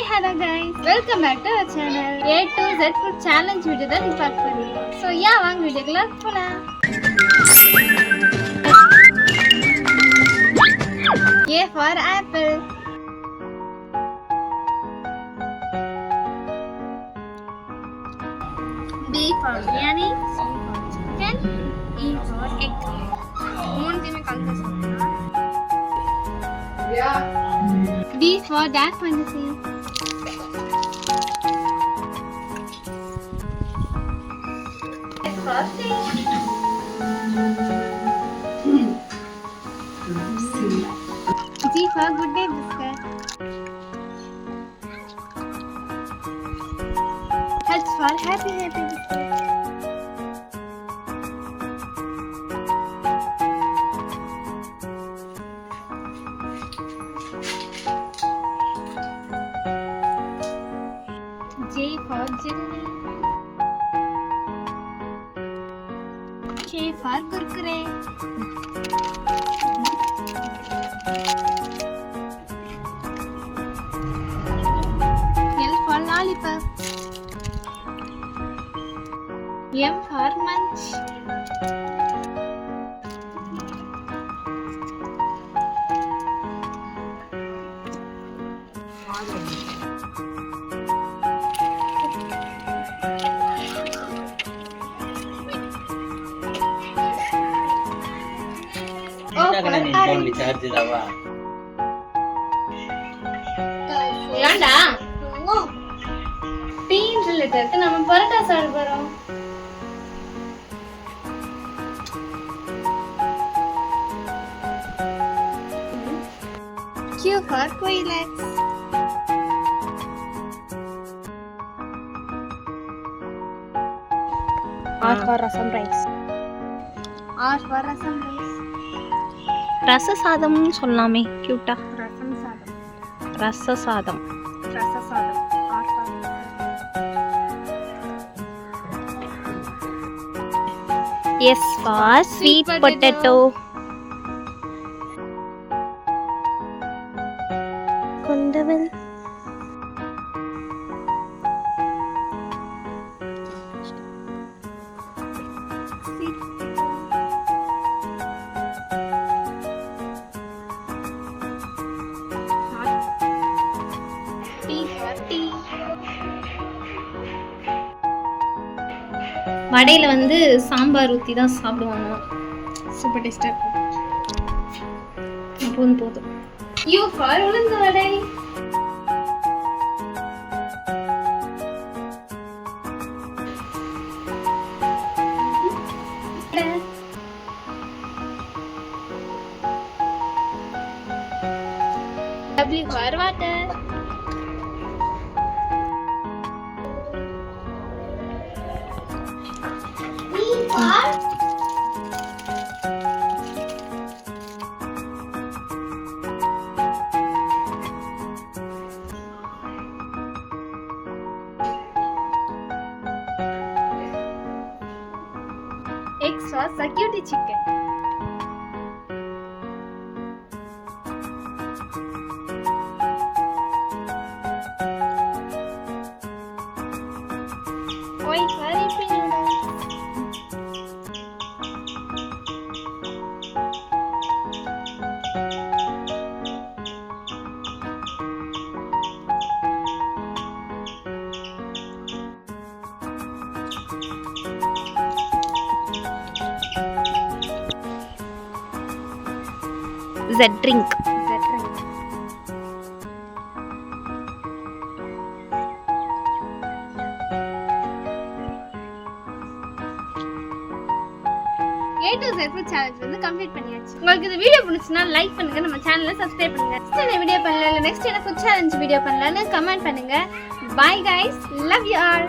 hello guys, welcome back to our channel. A to Z food challenge video தான் நீ பார்க்க போறீங்க. So வாங்க வீடியோக்குள்ள போலாம். A for apple. B for biryani. Chicken. E for egg. மூணுமே கலந்து சொல்லுங்க. D for dark fantasy. F for fish. G for good day biscuit. H for happy biscuit. J for jelly. K for kurkure. L for lollipop. M for munch. ஏண்டா been related நம்ம பரோட்டா சாப்பிட போறோம். Q for Quailets. R for rasam rice. R for rasam rice. ரச சாதம்னு சொல்லலாமே கியூட்டா. ரசம் சாதம். ரச சாதம். ரச சாதம். R for S for sweet potato. கொண்டவன். வடையில வந்து சாம்பார் ஊற்றி தான் சாப்பிடுவாங்க. சூப்பர் டேஸ்டா இருக்கும். போதும் போதும். U for உளுந்து வடை. W for water. X for security chicken. Y for yippee noodles. Z drink. A to Z food challenge வந்து கம்ப்ளீட் பண்ணியாச்சு. உங்களுக்கு இந்த வீடியோ பிடிச்சினா லைக் பண்ணுங்க, நம்ம சேனலை சப்ஸ்கிரைப் பண்ணுங்க. நெக்ஸ்ட் வீடியோ பண்ணல இல்ல நெக்ஸ்ட் என்ன ஃபுட் சேலஞ்ச் வீடியோ பண்ணலாம்னு கமெண்ட் பண்ணுங்க. Bye guys, love you all.